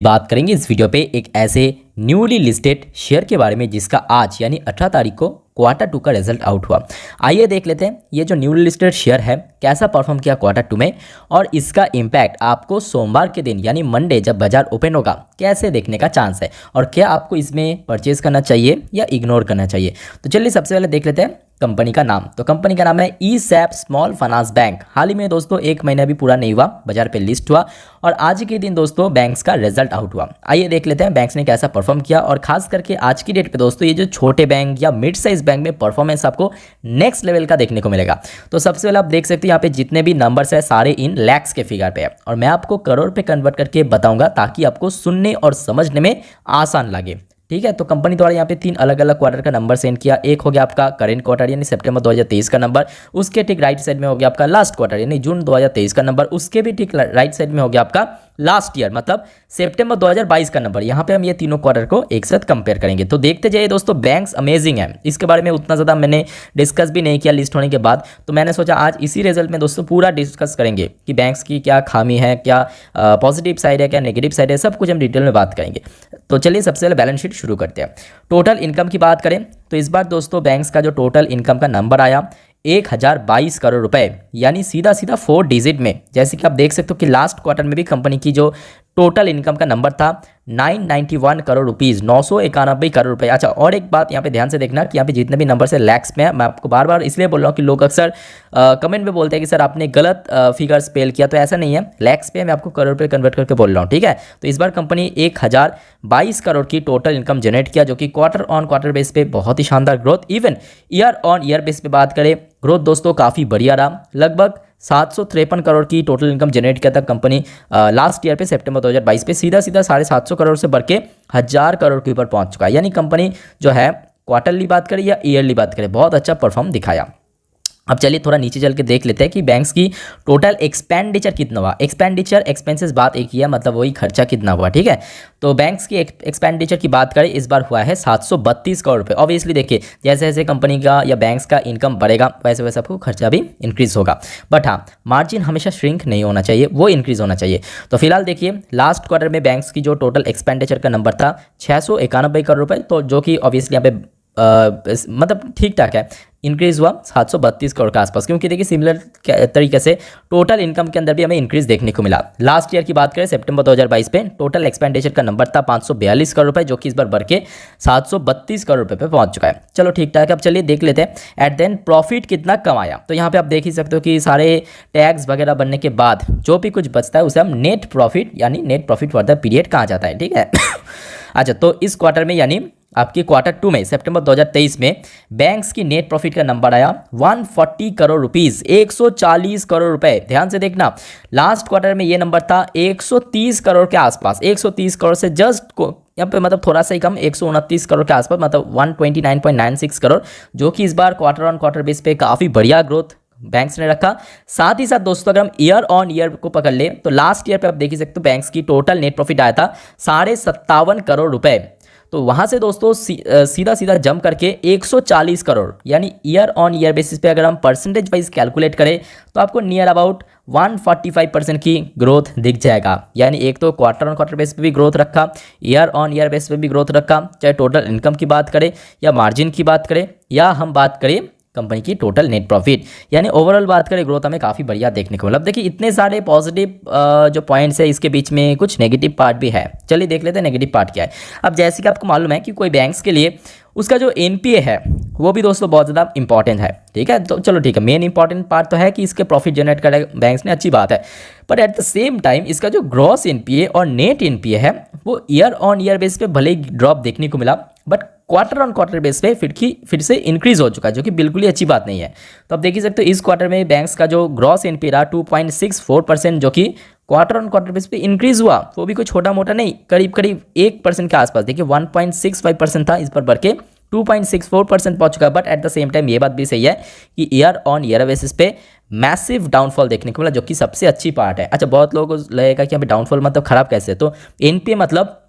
बात करेंगे इस वीडियो पे एक ऐसे न्यूली लिस्टेड शेयर के बारे में जिसका आज यानी 18 तारीख को क्वार्टर टू का रिजल्ट आउट हुआ। आइए देख लेते हैं ये जो न्यूली लिस्टेड शेयर है कैसा परफॉर्म किया क्वार्टर टू में और इसका इम्पैक्ट आपको सोमवार के दिन यानी मंडे जब बाजार ओपन होगा कैसे देखने का चांस है और क्या आपको इसमें परचेज करना चाहिए या इग्नोर करना चाहिए। तो चलिए सबसे पहले देख लेते हैं कंपनी का नाम। तो कंपनी का नाम है ई-सैप स्मॉल फाइनेंस बैंक। हाल ही में दोस्तों एक महीना भी पूरा नहीं हुआ बाजार पे लिस्ट हुआ और आज के दिन दोस्तों बैंक्स का रिजल्ट आउट हुआ। आइए देख लेते हैं बैंक्स ने कैसा परफॉर्म किया और खास करके आज की डेट पे दोस्तों ये जो छोटे बैंक या मिड साइज बैंक में परफॉर्मेंस आपको नेक्स्ट लेवल का देखने को मिलेगा। तो सबसे पहले आप देख सकते हैं यहाँ पे जितने भी नंबर्स है सारे इन लैक्स के फिगर पे है और मैं आपको करोड़ पे कन्वर्ट करके बताऊंगा ताकि आपको सुनने और समझने में आसान लगे। ठीक है, तो कंपनी द्वारा यहाँ पे 3 अलग अलग क्वार्टर का नंबर सेंड किया। एक हो गया आपका करेंट क्वार्टर यानी सितंबर 2023 का नंबर, उसके ठीक राइट साइड में हो गया आपका लास्ट क्वार्टर यानी जून 2023 का नंबर, उसके भी ठीक राइट साइड में हो गया आपका लास्ट ईयर मतलब सितंबर 2022 का नंबर। यहाँ पे हम ये तीनों क्वार्टर को एक साथ कंपेयर करेंगे। तो देखते जाइए दोस्तों बैंक्स अमेजिंग है, इसके बारे में उतना ज़्यादा मैंने डिस्कस भी नहीं किया लिस्ट होने के बाद, तो मैंने सोचा आज इसी रिजल्ट में दोस्तों पूरा डिस्कस करेंगे कि बैंक्स की क्या खामी है, क्या पॉजिटिव साइड है, क्या नेगेटिव साइड है, सब कुछ हम डिटेल में बात करेंगे। तो चलिए सबसे पहले बैलेंस शीट शुरू करते हैं। टोटल इनकम की बात करें तो इस बार दोस्तों बैंक्स का जो टोटल इनकम का नंबर आया 1022 करोड़ रुपए यानी सीधा सीधा 4 डिजिट में। जैसे कि आप देख सकते हो कि लास्ट क्वार्टर में भी कंपनी की जो टोटल इनकम का नंबर था 991 करोड़ रुपीज़, 991 करोड़ रुपए। अच्छा और एक बात यहाँ पे ध्यान से देखना कि यहाँ पे जितने भी नंबर है लैक्स में है। मैं आपको बार बार इसलिए बोल रहा हूँ कि लोग अक्सर कमेंट में बोलते हैं कि सर आपने गलत फिगर स्पेल किया, तो ऐसा नहीं है, लैक्स पे मैं आपको करोड़ पे कन्वर्ट करके बोल रहा हूँ। ठीक है, तो इस बार कंपनी 1022 करोड़ की टोटल इनकम जनरेट किया जो कि क्वार्टर ऑन क्वार्टर बेस पे बहुत ही शानदार growth. Even year on year base पे बात करें ग्रोथ दोस्तों काफ़ी बढ़िया रहा। लगभग 753 करोड़ की टोटल इनकम जनरेट किया था कंपनी लास्ट ईयर पे सितंबर 2022 पे, सीधा सीधा 750 करोड़ से बढ़ के 1000 करोड़ के ऊपर पहुंच चुका है। यानी कंपनी जो है क्वार्टरली बात करें या ईयरली बात करें बहुत अच्छा परफॉर्म दिखाया। अब चलिए थोड़ा नीचे चल के देख लेते हैं कि बैंक्स की टोटल एक्सपेंडिचर कितना हुआ। एक्सपेंडिचर एक्सपेंसेस बात एक ही है, मतलब वही खर्चा कितना हुआ। ठीक है, तो बैंक्स की एक्सपेंडिचर की बात करें इस बार हुआ है 732 करोड़ रुपए। ऑब्वियसली देखिए जैसे जैसे कंपनी का या बैंक्स का इनकम बढ़ेगा वैसे वैसे आपको खर्चा भी इंक्रीज होगा, बट हाँ मार्जिन हमेशा श्रिंक नहीं होना चाहिए, वो इंक्रीज होना चाहिए। तो फिलहाल देखिए लास्ट क्वार्टर में बैंक्स की जो टोटल एक्सपेंडिचर का नंबर था 691 करोड़ रुपए, तो जो कि ऑब्वियसली यहाँ पे मतलब ठीक ठाक है, इंक्रीज हुआ 732 करोड़ के आसपास, क्योंकि देखिए सिमिलर तरीके से टोटल इनकम के अंदर भी हमें इंक्रीज देखने को मिला। लास्ट ईयर की बात करें सितंबर 2022 पे टोटल एक्सपेंडिचर का नंबर था 542 करोड़ रुपए जो कि इस बार बढ़ के 732 करोड़ रुपए पे पहुंच चुका है। चलो ठीक ठाक। अब चलिए देख लेते हैं एट देन प्रॉफिट कितना कमाया। तो यहाँ पे आप देख ही सकते हो कि सारे टैक्स वगैरह बनने के बाद जो भी कुछ बचता है उसे हम नेट प्रॉफिट यानी net profit for the period कहा जाता है। ठीक है अच्छा, तो इस क्वार्टर में यानी आपके क्वार्टर 2 में सितंबर 2023 में बैंक्स की नेट प्रॉफिट का नंबर आया 140 करोड़ रुपीस, 140 करोड़ रुपए। ध्यान से देखना लास्ट क्वार्टर में ये नंबर था 130 करोड़ के आसपास, 130 करोड़ से जस्ट यहाँ पे मतलब थोड़ा सा ही कम 129 करोड़ के आसपास, मतलब 129.96 करोड़, जो कि इस बार क्वार्टर ऑन क्वार्टर बेस पे काफ़ी बढ़िया ग्रोथ बैंक्स ने रखा। साथ ही साथ दोस्तों अगर हम ईयर ऑन ईयर को पकड़ ले तो लास्ट ईयर पे आप देख ही सकते हो बैंक्स की टोटल नेट प्रॉफिट आया था 57.5 करोड़ रुपए। तो वहां से दोस्तों सीधा सीधा जंप करके 140 करोड़ यानी ईयर ऑन ईयर बेसिस पे अगर हम परसेंटेज वाइज कैलकुलेट करें तो आपको नियर अबाउट 145% की ग्रोथ दिख जाएगा। यानी एक तो क्वार्टर ऑन क्वार्टर बेस पे भी ग्रोथ रखा, ईयर ऑन ईयर बेस पे भी ग्रोथ रखा, चाहे टोटल इनकम की बात करें या मार्जिन की बात करें या हम बात करें कंपनी की टोटल नेट प्रॉफिट, यानी ओवरऑल बात करें ग्रोथ हमें काफ़ी बढ़िया देखने को मिला। अब देखिए इतने सारे पॉजिटिव जो पॉइंट्स है इसके बीच में कुछ नेगेटिव पार्ट भी है। चलिए देख लेते हैं नेगेटिव पार्ट क्या है। अब जैसे कि आपको मालूम है कि कोई बैंक्स के लिए उसका जो एनपीए है वो भी दोस्तों बहुत ज़्यादा इंपॉर्टेंट है। ठीक है, तो चलो ठीक है, मेन इंपॉर्टेंट पार्ट तो है कि इसके प्रॉफिट जनरेट करे बैंक्स ने, अच्छी बात है, but at the same time इसका जो ग्रॉस एनपीए और नेट एनपीए है वो ईयर ऑन ईयर बेस पे भले ही ड्रॉप देखने को मिला but quarter on quarter base पे फिर से इंक्रीज हो चुका है, जो कि बिल्कुल ही अच्छी बात नहीं है। तो आप देख ही सकते हो इस क्वार्टर में बैंक्स का जो ग्रॉस एनपीए रहा 2.64%, जो कि क्वार्टर ऑन क्वार्टर बेस पे इंक्रीज हुआ, वो भी कोई छोटा मोटा नहीं, करीब करीब 1% के आसपास। देखिए 1.65% था, इस पर बढ़ के 2.64% पहुंच चुका है। But at the same time ये बात भी सही है कि ईयर ऑन ईयर बेसिस पे मैसिव डाउनफॉल देखने को मिला, जो कि सबसे अच्छी पार्ट है। अच्छा बहुत लोगों को लगेगा कि हमें डाउनफॉल मतलब खराब कैसे है, तो एनपीए मतलब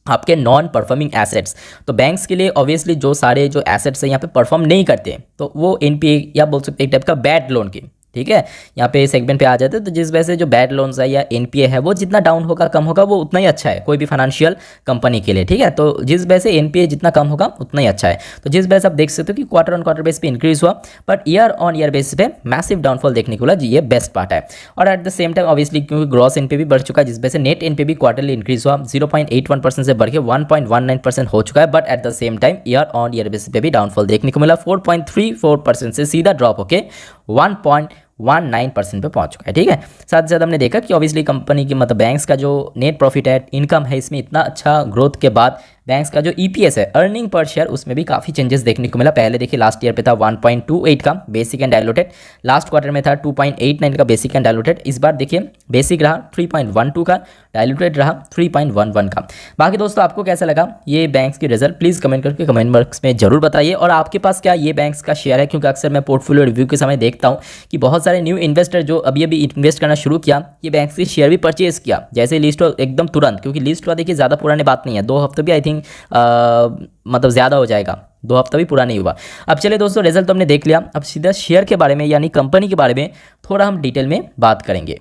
आपके नॉन परफॉर्मिंग एसेट्स। तो बैंक्स के लिए ऑब्वियसली जो सारे जो एसेट्स हैं यहाँ पे परफॉर्म नहीं करते तो वो एनपीए या बोल सकते हैं एक टाइप का बैड लोन की ठीक है, यहाँ पे सेगमेंट पे आ जाते हैं। तो जिस वजह से जो बैड लोन्स है या एनपीए है वो जितना डाउन होगा कम होगा वो उतना ही अच्छा है कोई भी फाइनेंशियल कंपनी के लिए, ठीक है। तो जिस वजह से एनपीए जितना कम होगा उतना ही अच्छा है। तो जिस वजह से आप देख सकते हो कि क्वार्टर ऑन क्वार्टर बेस पे इंक्रीज हुआ, but year on year basis पे मैसिव डाउनफॉल देखने को मिला जी, ये बेस्ट पार्ट है। और at the same time obviously क्योंकि ग्रॉस एनपीए भी बढ़ चुका है, जिस वजह से नेट एनपीए भी क्वार्टरली इंक्रीज हुआ, 0.81% से बढ़ के 1.19% हो चुका है। But at the same time year on year basis पे भी डाउनफॉल देखने को मिला, 4.34% से सीधा ड्रॉप होके 1.19% पे पहुंच चुका है, ठीक है। साथ ही साथ हमने देखा कि ऑब्वियसली कंपनी की मतलब बैंक्स का जो नेट प्रॉफिट है, इनकम है, इसमें इतना अच्छा ग्रोथ के बाद बैंक्स का जो ईपीएस है, अर्निंग पर शेयर, उसमें भी काफ़ी चेंजेस देखने को मिला। पहले देखिए लास्ट ईयर पे था 1.28 का basic and diluted, last quarter में था 2.89 का बेसिक एंड डायलूटेड, इस बार देखिए बेसिक रहा 3.12 का, डायलूटेड रहा 3.11 का। बाकी दोस्तों आपको कैसा लगा ये बैंक्स की रिजल्ट, प्लीज़ कमेंट करके कमेंट बॉक्स में जरूर बताइए। और आपके पास क्या ये बैंक्स का शेयर है, क्योंकि अक्सर मैं पोर्टफोलियो रिव्यू के समय देखता हूँ कि बहुत सारे न्यू इन्वेस्टर जो अभी अभी इन्वेस्ट करना शुरू किया, ये बैंक्स के शेयर भी परचेज किया, जैसे लिस्ट हुआ एकदम तुरंत, क्योंकि लिस्ट हुआ देखिए ज़्यादा पुरानी बात नहीं है, 2 हफ्ते भी आई थिंक मतलब ज़्यादा हो जाएगा, 2 हफ्ता भी पूरा नहीं हुआ। अब चले दोस्तों, रिजल्ट तो हमने देख लिया, अब सीधा शेयर के बारे में यानी कंपनी के बारे में थोड़ा हम डिटेल में बात करेंगे।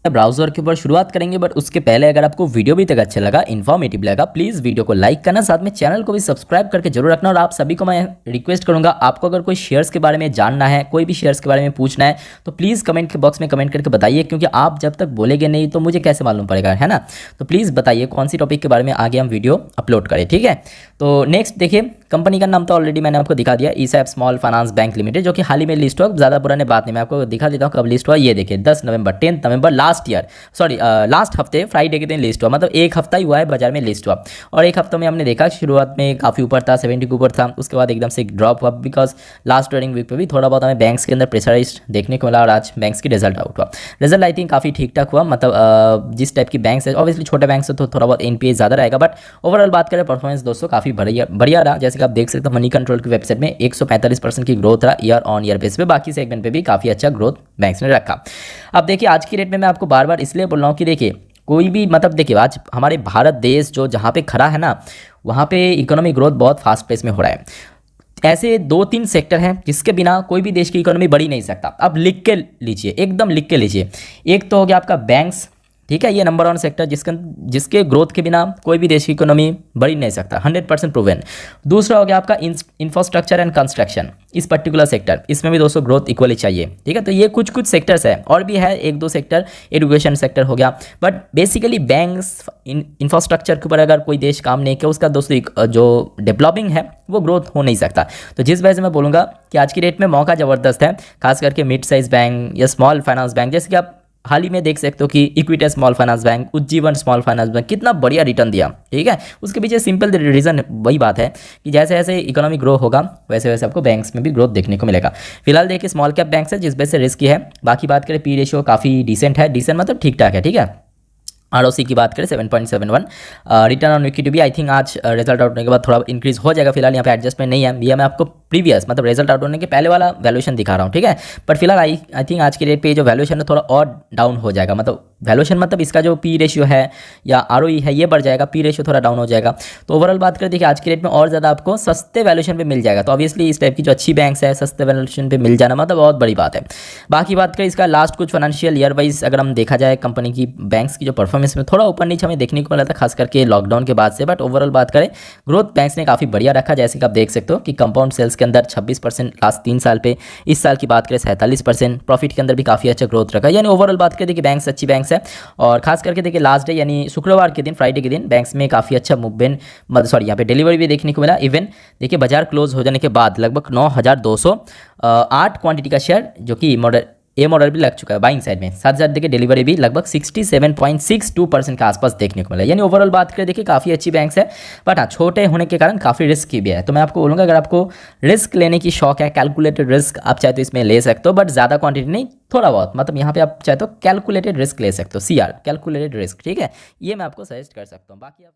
ब्राउजर के ऊपर शुरुआत करेंगे, बट उसके पहले अगर आपको वीडियो भी तक अच्छा लगा, इन्फॉर्मेटिव लगा, प्लीज़ वीडियो को लाइक करना, साथ में चैनल को भी सब्सक्राइब करके जरूर रखना। और आप सभी को मैं रिक्वेस्ट करूंगा, आपको अगर कोई शेयर्स के बारे में जानना है, कोई भी शेयर्स के बारे में पूछना है, तो प्लीज़ कमेंट के बॉक्स में कमेंट करके बताइए, क्योंकि आप जब तक बोलेंगे नहीं तो मुझे कैसे मालूम पड़ेगा, है ना। तो प्लीज़ बताइए कौन सी टॉपिक के बारे में आगे हम वीडियो अपलोड करें, ठीक है। तो नेक्स्ट देखिए, कंपनी का नाम तो ऑलरेडी मैंने आपको दिखा दिया, ईसैप स्मॉल फाइनेंस बैंक लिमिटेड, जो कि हाल ही में लिस्ट हुआ, ज़्यादा पुराने बात नहीं, मैं आपको दिखा देता हूँ कब लिस्ट हुआ। ये देखिए 10 नवंबर 10 नवंबर लास्ट ईयर, लास्ट हफ्ते फ्राइडे के दिन लिस्ट हुआ, मतलब एक हफ्ता ही हुआ है बाजार में लिस्ट हुआ। और एक हफ्ते में हमने देखा शुरुआत में काफ़ी ऊपर था, 70 के ऊपर था, उसके बाद एकदम से ड्रॉप हुआ, बिकॉज लास्ट ट्रेडिंग वीक पे भी थोड़ा बहुत हमें बैंक्स के अंदर प्रेशराइज देखने को मिला। और आज बैंक्स की रिजल्ट आउट हुआ, रिजल्ट आई थिंक काफ़ी ठीक ठाक हुआ, मतलब जिस टाइप की बैंक्स है, ऑब्वियसली छोटे बैंक से तो थोड़ा बहुत एनपीए ज़्यादा रहेगा, बट ओवरऑल बात करें परफॉर्मेंस दोस्तों काफ़ी बढ़िया रहा। जैसे कि आप देख सकते हो मनी कंट्रोल की वेबसाइट में 145% की ग्रोथ रहा ईयर ऑन ईयर बेस पे, बाकी सेगमेंट पे भी काफ़ी अच्छा ग्रोथ बैंक्स ने रखा। अब देखिए आज की डेट में मैं आपको बार बार इसलिए बोल रहा हूँ कि देखिए कोई भी मतलब देखिए आज हमारे भारत देश जो जहाँ पे खड़ा है ना, वहाँ पे इकोनॉमिक ग्रोथ बहुत फास्ट पेस में हो रहा है। ऐसे 2-3 सेक्टर हैं जिसके बिना कोई भी देश की इकोनॉमी बढ़ ही नहीं सकता। अब लिख के लीजिए, एकदम लिख के लीजिए। एक तो हो गया आपका बैंक्स, ठीक है, ये नंबर 1 सेक्टर जिसके ग्रोथ के बिना कोई भी देश की इकोनॉमी बढ़ ही नहीं सकता, 100% प्रूवन। दूसरा हो गया आपका इंफ्रास्ट्रक्चर एंड कंस्ट्रक्शन, इस पर्टिकुलर सेक्टर, इसमें भी दोस्तों ग्रोथ इक्वली चाहिए, ठीक है। तो ये कुछ सेक्टर्स है, और भी है 1-2 सेक्टर, एजुकेशन सेक्टर हो गया, बट बेसिकली बैंक्स इंफ्रास्ट्रक्चर के ऊपर अगर कोई देश काम नहीं किया, उसका दोस्तों जो डेवलपिंग है वो ग्रोथ हो नहीं सकता। तो जिस वजह से मैं बोलूँगा कि आज की डेट में मौका ज़बरदस्त है, खास करके मिड साइज बैंक या स्मॉल फाइनेंस बैंक, जैसे कि आप हाल ही में देख सकते हो कि equity small finance bank, Ujjivan small finance bank कितना बढ़िया रिटर्न दिया, ठीक है। उसके पीछे सिंपल रीज़न वही बात है कि जैसे जैसे इकोनॉमी ग्रो होगा वैसे वैसे आपको बैंक्स में भी ग्रोथ देखने को मिलेगा। फिलहाल देखिए स्मॉल कैप बैंक्स है जिस वजह से रिस्की है। बाकी बात करें पी रेशियो काफ़ी डिसेंट है, डिसेंट मतलब ठीक ठाक है, ठीक है। आरओसी की बात करें 7.71, रिटर्न ऑन इक्विटी भी आई थिंक आज रिजल्ट आउट होने के बाद थोड़ा इंक्रीज हो जाएगा। फिलहाल यहाँ पे एडजस्टमेंट नहीं है, ये मैं आपको प्रीवियस मतलब रिजल्ट आउट होने के पहले वाला वैल्यूएशन दिखा रहा हूँ, ठीक है। बट फिलहाल आई थिंक आज के डेट पे जो वैल्यूएशन है थोड़ा और डाउन हो जाएगा, मतलब वैल्यूएशन मतलब इसका जो पी रेशियो है या आरओई है ये बढ़ जाएगा, पी रेशियो थोड़ा डाउन हो जाएगा। तो ओवरऑल बात करें देखिए आज के डेट में और ज़्यादा आपको सस्ते वैल्यूएशन पे मिल जाएगा। तो ऑब्वियसली इस टाइप की जो अच्छी बैंक्स है सस्ते वैल्यूएशन पे मिल जाना मतलब बहुत बड़ी बात है। बाकी बात करें इसका लास्ट कुछ फाइनेंशियल ईयर वाइज अगर हम देखा जाए कंपनी की बैंक्स की जो परफॉर्मेंस में थोड़ा ऊपर नीचे हमें देखने को मिला था, खास करके लॉकडाउन के बाद से। बट ओवरऑल बात करें ग्रोथ बैंक्स ने काफ़ी बढ़िया रखा, जैसे कि आप देख सकते हो कि कंपाउंड सेल्स के अंदर 26% लास्ट 3 साल पे, इस साल की बात करें 47%, प्रॉफिट के अंदर भी काफ़ी अच्छा ग्रोथ रखा। यानी ओवरऑल बात करें देखिए बैंक्स अच्छी बैंक्स है। और खास करके देखिए लास्ट डे यानी शुक्रवार के दिन, फ्राइडे के दिन बैंक्स में काफ़ी अच्छा मूवमेंट, मतलब यहाँ पे डिलीवरी भी देखने को मिला। इवन देखिए बाजार क्लोज हो जाने के बाद लगभग 9,208 क्वांटिटी का शेयर जो कि मॉडल भी लग चुका है बाइंग साइड में। साथ साथ देखिए डिलीवरी भी लगभग 67.62% के आसपास देखने को मिला। यानी ओवरऑल बात करें देखिए काफ़ी अच्छी बैंक्स है, बट हाँ छोटे होने के कारण काफ़ी रिस्क भी है। तो मैं आपको बोलूँगा अगर आपको रिस्क लेने की शौक है, कैलकुलेटेड रिस्क आप चाहे तो इसमें ले सकते हो, बट ज़्यादा क्वांटिटी नहीं, थोड़ा बहुत, मतलब यहाँ पे आप चाहे तो कैलकुलेटेड रिस्क ले सकते हो, CR कैलकुलेटेड रिस्क, ठीक है। ये मैं आपको सजेस्ट कर सकता हूँ। बाकी आप